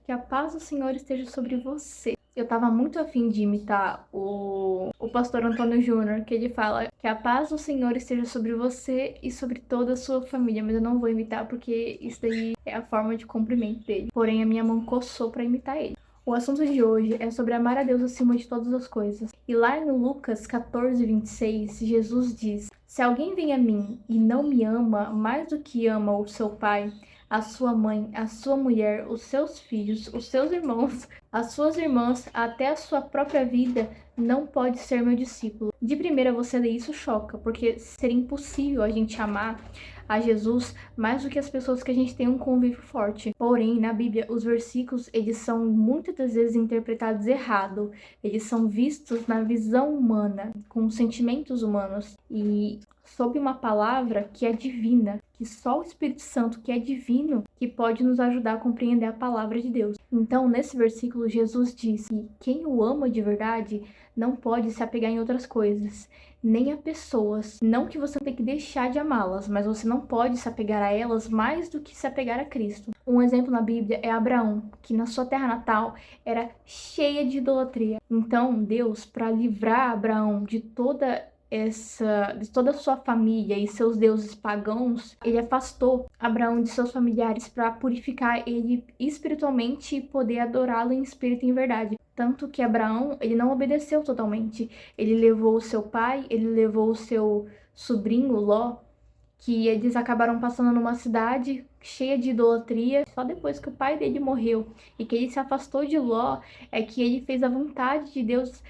Que a paz do Senhor esteja sobre você. Eu tava muito afim de imitar o pastor Antônio Júnior, que ele fala que a paz do Senhor esteja sobre você e sobre toda a sua família, mas eu não vou imitar porque isso daí é a forma de cumprimento dele. Porém, a minha mão coçou pra imitar ele. O assunto de hoje é sobre amar a Deus acima de todas as coisas. E lá no Lucas 14:26, Jesus diz: Se alguém vem a mim e não me ama mais do que ama o seu pai, a sua mãe, a sua mulher, os seus filhos, os seus irmãos, as suas irmãs, até a sua própria vida, não pode ser meu discípulo. De primeira você lê isso choca, porque seria impossível a gente amar a Jesus mais do que as pessoas que a gente tem um convívio forte. Porém, na Bíblia, os versículos, eles são muitas das vezes interpretados errado. Eles são vistos na visão humana, com sentimentos humanos e sob uma palavra que é divina, que só o Espírito Santo, que é divino, que pode nos ajudar a compreender a palavra de Deus. Então, nesse versículo, Jesus diz que quem o ama de verdade não pode se apegar em outras coisas, nem a pessoas. Não que você tem que deixar de amá-las, mas você não pode se apegar a elas mais do que se apegar a Cristo. Um exemplo na Bíblia é Abraão, que na sua terra natal era cheia de idolatria. Então, Deus, para livrar Abraão de toda a sua família e seus deuses pagãos, ele afastou Abraão de seus familiares para purificar ele espiritualmente e poder adorá-lo em espírito e em verdade. Tanto que Abraão, ele não obedeceu totalmente. Ele levou o seu pai, ele levou o seu sobrinho Ló, que eles acabaram passando numa cidade cheia de idolatria. Só depois que o pai dele morreu e que ele se afastou de Ló, é que ele fez a vontade de Deus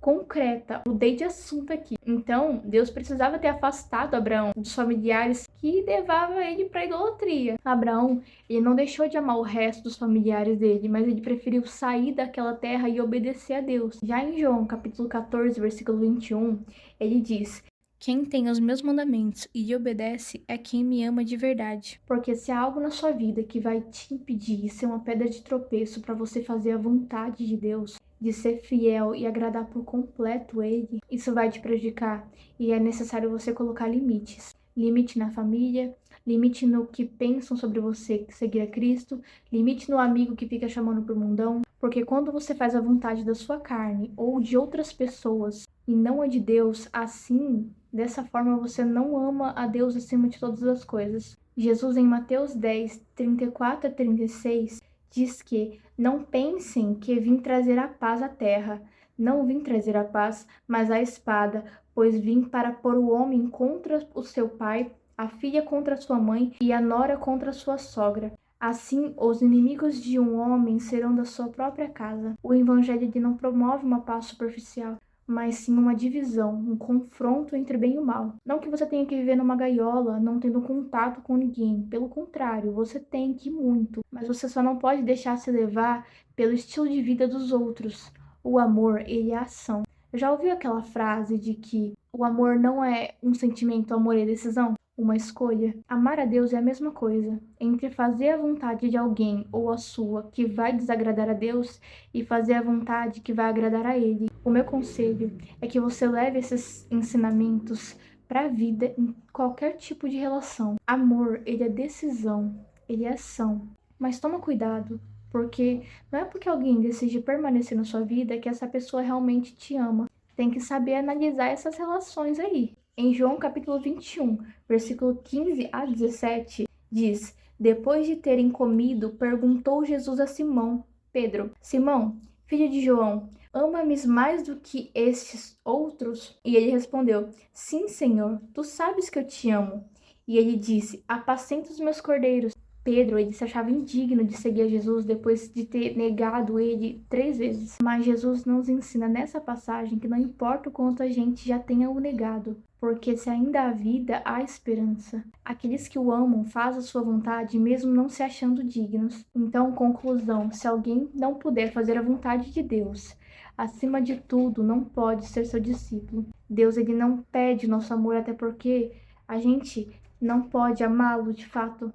concreta. Mudei de assunto aqui. Então, Deus precisava ter afastado Abraão dos familiares que levavam ele para idolatria. Abraão, ele não deixou de amar o resto dos familiares dele, mas ele preferiu sair daquela terra e obedecer a Deus. Já em João, capítulo 14, versículo 21, ele diz: Quem tem os meus mandamentos e lhe obedece é quem me ama de verdade. Porque se há algo na sua vida que vai te impedir de ser uma pedra de tropeço para você fazer a vontade de Deus, de ser fiel e agradar por completo Ele, isso vai te prejudicar e é necessário você colocar limites. Limite na família, limite no que pensam sobre você seguir a Cristo, limite no amigo que fica chamando pro mundão, porque quando você faz a vontade da sua carne ou de outras pessoas e não a de Deus, assim, dessa forma você não ama a Deus acima de todas as coisas. Jesus em Mateus 10, 34 a 36 diz que não pensem que vim trazer a paz à terra. Não vim trazer a paz, mas a espada, pois vim para pôr o homem contra o seu pai, a filha contra a sua mãe e a nora contra a sua sogra. Assim, os inimigos de um homem serão da sua própria casa. O evangelho não promove uma paz superficial, mas sim uma divisão, um confronto entre bem e o mal. Não que você tenha que viver numa gaiola, não tendo contato com ninguém. Pelo contrário, você tem que ir muito. Mas você só não pode deixar se levar pelo estilo de vida dos outros. O amor, ele é ação. Já ouviu aquela frase de que o amor não é um sentimento, o amor é decisão? Uma escolha. Amar a Deus é a mesma coisa. Entre fazer a vontade de alguém ou a sua que vai desagradar a Deus e fazer a vontade que vai agradar a Ele. O meu conselho é que você leve esses ensinamentos para a vida em qualquer tipo de relação. Amor, ele é decisão, ele é ação. Mas toma cuidado, porque não é porque alguém decide permanecer na sua vida que essa pessoa realmente te ama. Tem que saber analisar essas relações aí. Em João capítulo 21, versículo 15 a 17, diz: Depois de terem comido, perguntou Jesus a Simão, Pedro: Simão, filho de João, ama-me mais do que estes outros? E ele respondeu: Sim, Senhor, tu sabes que eu te amo. E ele disse: Apacenta os meus cordeiros. Pedro, ele se achava indigno de seguir a Jesus depois de ter negado ele 3 vezes. Mas Jesus nos ensina nessa passagem que não importa o quanto a gente já tenha o negado, porque se ainda há vida, há esperança. Aqueles que o amam fazem a sua vontade mesmo não se achando dignos. Então, conclusão, se alguém não puder fazer a vontade de Deus, acima de tudo, não pode ser seu discípulo. Deus, ele não pede nosso amor, até porque a gente não pode amá-lo de fato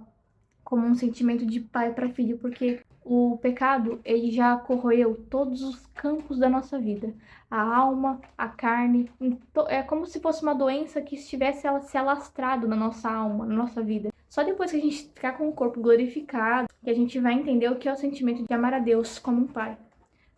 como um sentimento de pai para filho, porque o pecado, ele já corroeu todos os campos da nossa vida. A alma, a carne, é como se fosse uma doença que estivesse se alastrado na nossa alma, na nossa vida. Só depois que a gente ficar com o corpo glorificado, que a gente vai entender o que é o sentimento de amar a Deus como um pai.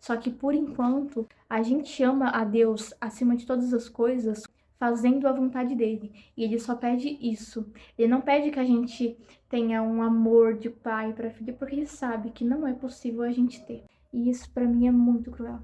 Só que, por enquanto, a gente ama a Deus acima de todas as coisas, fazendo a vontade dele. E ele só pede isso. Ele não pede que a gente tenha um amor de pai para filho, porque ele sabe que não é possível a gente ter. E isso, para mim, é muito cruel.